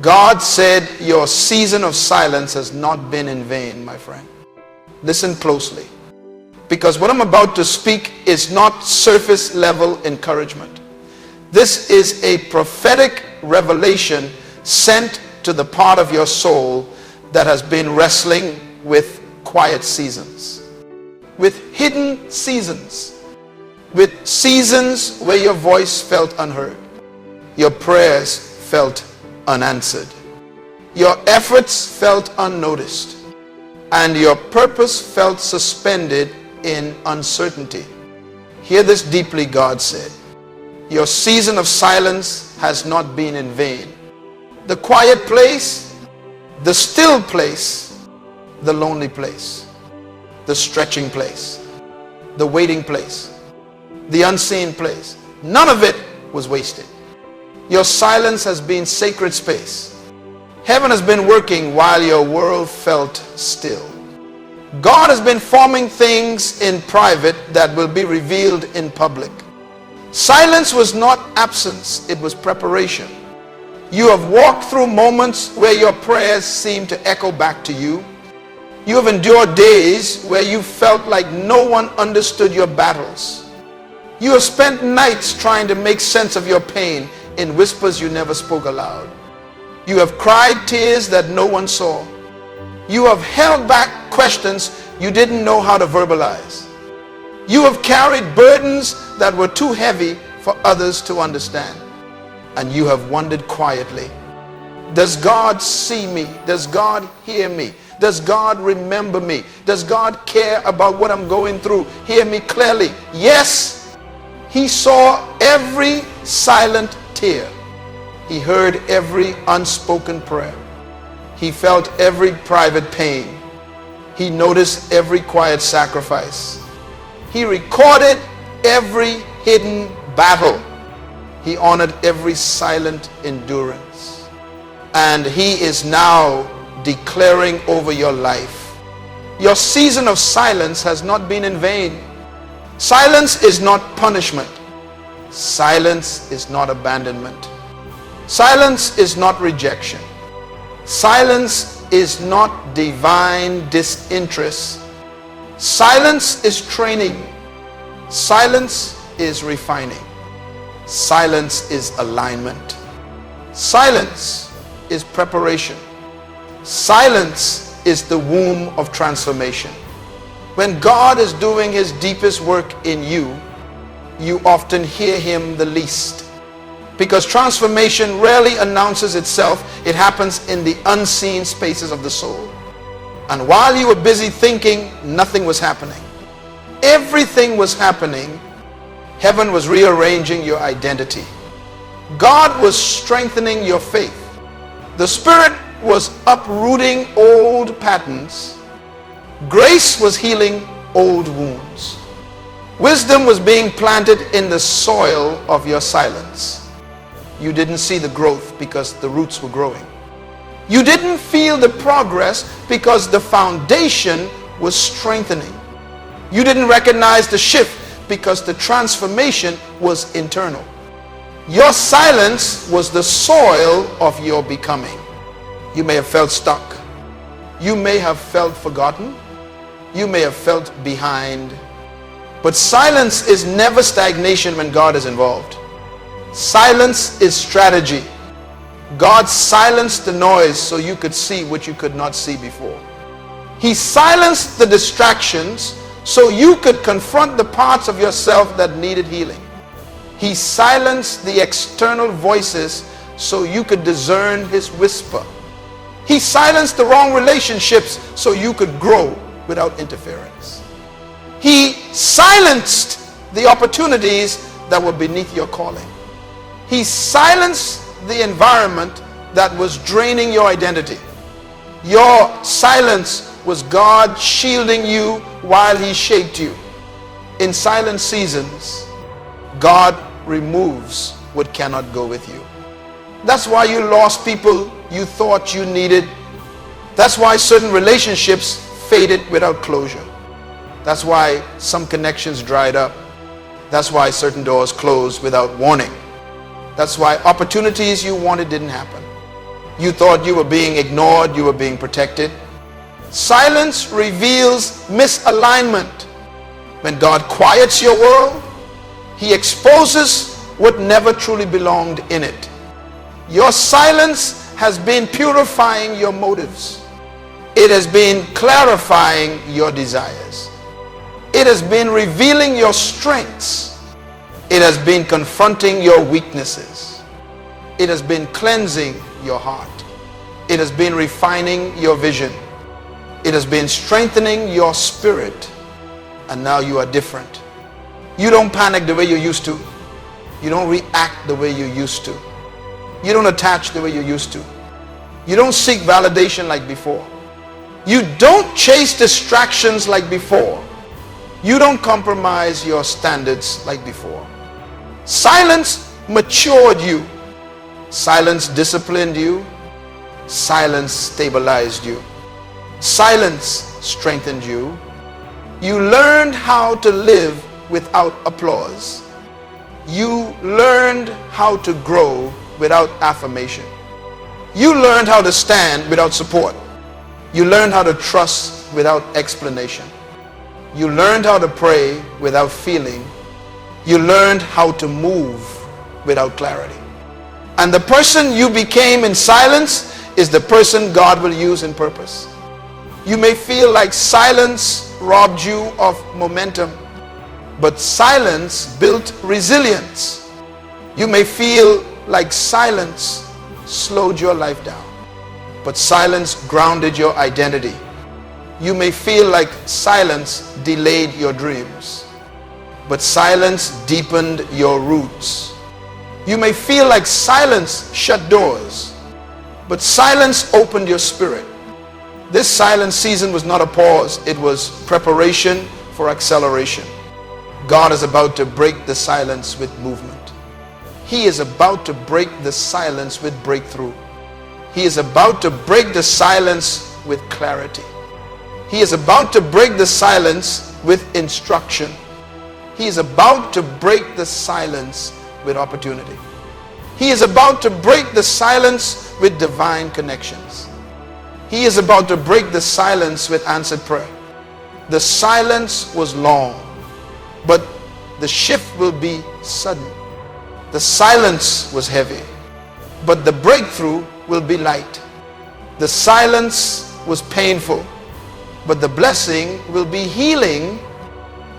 God said your season of silence has not been in vain, my friend. Listen closely, because what I'm about to speak is not surface level encouragement. This is a prophetic revelation sent to the part of your soul that has been wrestling with quiet seasons, with hidden seasons, with seasons where your voice felt unheard, your prayers felt unanswered, your efforts felt unnoticed, and your purpose felt suspended in uncertainty. Hear this deeply, God said. Your season of silence has not been in vain. The quiet place, the still place, the lonely place, the stretching place, the waiting place, the unseen place, none of it was wasted. Your silence has been sacred space. Heaven has been working while your world felt still. God has been forming things in private that will be revealed in public. Silence was not absence, it was preparation. You have walked through moments where your prayers seem to echo back to you. You have endured days where you felt like no one understood your battles. You have spent nights trying to make sense of your pain in whispers you never spoke aloud. You have cried tears that no one saw. You have held back questions you didn't know how to verbalize. You have carried burdens that were too heavy for others to understand. And you have wondered quietly, does God see me? Does God hear me? Does God remember me? Does God care about what I'm going through? Hear me clearly. Yes, He saw every silent tear. He heard every unspoken prayer. He felt every private pain. He noticed every quiet sacrifice. He recorded every hidden battle. He honored every silent endurance. And He is now declaring over your life, your season of silence has not been in vain. Silence is not punishment. Silence is not abandonment. Silence is not rejection. Silence is not divine disinterest. Silence is training. Silence is refining. Silence is alignment. Silence is preparation. Silence is the womb of transformation. When God is doing His deepest work in you, you often hear Him the least. Because transformation rarely announces itself. It happens in the unseen spaces of the soul. And while you were busy thinking, nothing was happening. Everything was happening. Heaven was rearranging your identity. God was strengthening your faith. The Spirit was uprooting old patterns. Grace was healing old wounds. Wisdom was being planted in the soil of your silence. You didn't see the growth because the roots were growing. You didn't feel the progress because the foundation was strengthening. You didn't recognize the shift because the transformation was internal. Your silence was the soil of your becoming. You may have felt stuck. You may have felt forgotten. You may have felt behind. But silence is never stagnation when God is involved. Silence is strategy. God silenced the noise so you could see what you could not see before. He silenced the distractions so you could confront the parts of yourself that needed healing. He silenced the external voices so you could discern His whisper. He silenced the wrong relationships so you could grow without interference. He silenced the opportunities that were beneath your calling. He silenced the environment that was draining your identity. Your silence was God shielding you while He shaped you. In silent seasons, God removes what cannot go with you. That's why you lost people you thought you needed. That's why certain relationships faded without closure. That's why some connections dried up. That's why certain doors closed without warning. That's why opportunities you wanted didn't happen. You thought you were being ignored, you were being protected. Silence reveals misalignment. When God quiets your world, he exposes what never truly belonged in it. Your silence has been purifying your motives. It has been clarifying your desires. It has been revealing your strengths. It has been confronting your weaknesses. It has been cleansing your heart. It has been refining your vision. It has been strengthening your spirit. And now you are different. You don't panic the way you used to. You don't react the way you used to. You don't attach the way you used to. You don't seek validation like before. You don't chase distractions like before. You don't compromise your standards like before. Silence matured you. Silence disciplined you. Silence stabilized you. Silence strengthened you. You learned how to live without applause. You learned how to grow without affirmation. You learned how to stand without support. You learned how to trust without explanation. You learned how to pray without feeling. You learned how to move without clarity. And the person you became in silence is the person God will use in purpose. You may feel like silence robbed you of momentum, but silence built resilience. You may feel like silence slowed your life down, but silence grounded your identity. You may feel like silence delayed your dreams, but silence deepened your roots. You may feel like silence shut doors, but silence opened your spirit. This silent season was not a pause, it was preparation for acceleration. God is about to break the silence with movement. He is about to break the silence with breakthrough. He is about to break the silence with clarity. He is about to break the silence with instruction. He is about to break the silence with opportunity. He is about to break the silence with divine connections. He is about to break the silence with answered prayer. The silence was long, but the shift will be sudden. The silence was heavy, but the breakthrough will be light. The silence was painful, but the blessing will be healing.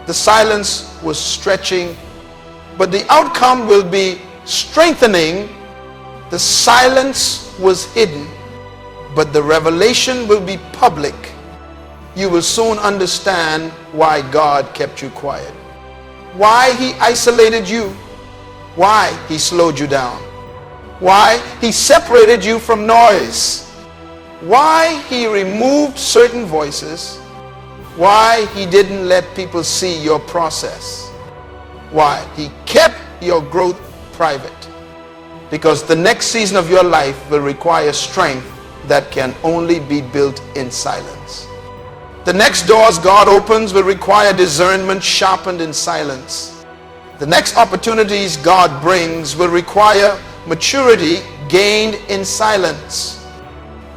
The silence was stretching, but the outcome will be strengthening. The silence was hidden, but the revelation will be public. You will soon understand why God kept you quiet, why he isolated you, why he slowed you down, why he separated you from noise, why he removed certain voices, why he didn't let people see your process, why he kept your growth private. Because the next season of your life will require strength that can only be built in silence. The next doors God opens will require discernment sharpened in silence. The next opportunities God brings will require maturity gained in silence.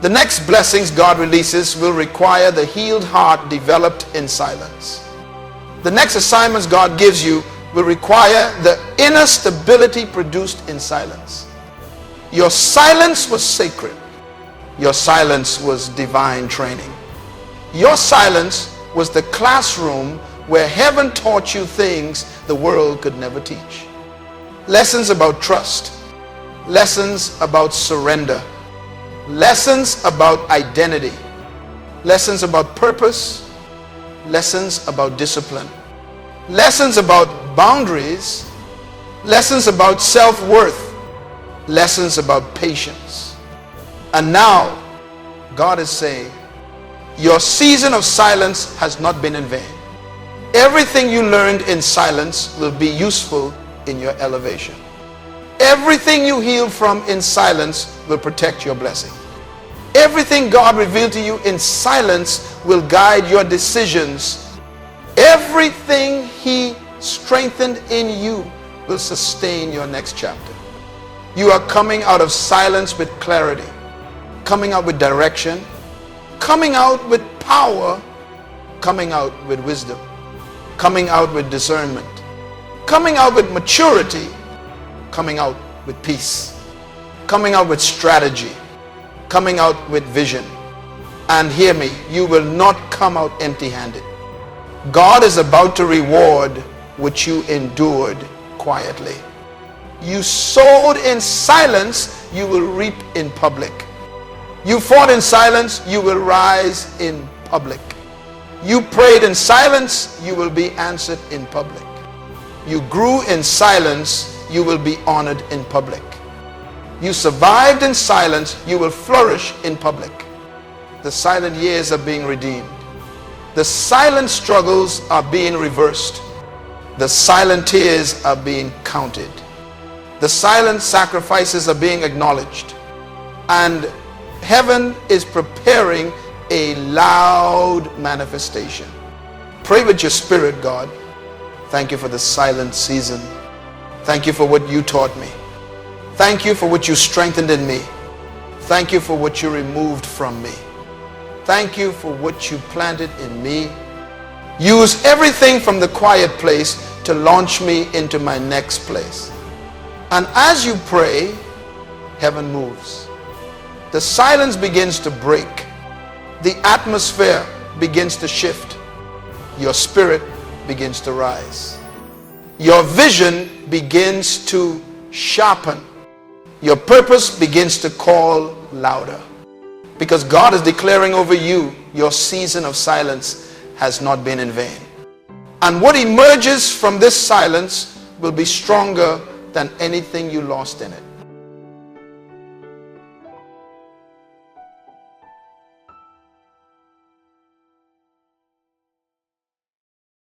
The next blessings God releases will require the healed heart developed in silence. The next assignments God gives you will require the inner stability produced in silence. Your silence was sacred. Your silence was divine training. Your silence was the classroom where heaven taught you things the world could never teach. Lessons about trust, lessons about surrender, lessons about identity, lessons about purpose, lessons about discipline, lessons about boundaries, lessons about self-worth, lessons about patience. And now God is saying, your season of silence has not been in vain. Everything you learned in silence will be useful in your elevation. Everything you healed from in silence will protect your blessing. Everything God revealed to you in silence will guide your decisions. Everything he strengthened in you will sustain your next chapter. You are coming out of silence with clarity. coming out with direction, coming out with power, coming out with wisdom, coming out with discernment, coming out with maturity, coming out with peace, coming out with strategy, coming out with vision. And hear me, you will not come out empty-handed. God is about to reward what you endured quietly. You sowed in silence, you will reap in public. You fought in silence, you will rise in public. You prayed in silence, you will be answered in public. You grew in silence, you will be honored in public. You survived in silence, you will flourish in public. The silent years are being redeemed. The silent struggles are being reversed. The silent tears are being counted. The silent sacrifices are being acknowledged. And heaven is preparing a loud manifestation. Pray with your spirit, God. Thank you for the silent season. Thank you for what you taught me. Thank you for what you strengthened in me. Thank you for what you removed from me. Thank you for what you planted in me. Use everything from the quiet place to launch me into my next place. And as you pray, heaven moves. The silence begins to break. The atmosphere begins to shift. Your spirit begins to rise. Your vision begins to sharpen. Your purpose begins to call louder. Because God is declaring over you, your season of silence has not been in vain. And what emerges from this silence will be stronger than anything you lost in it.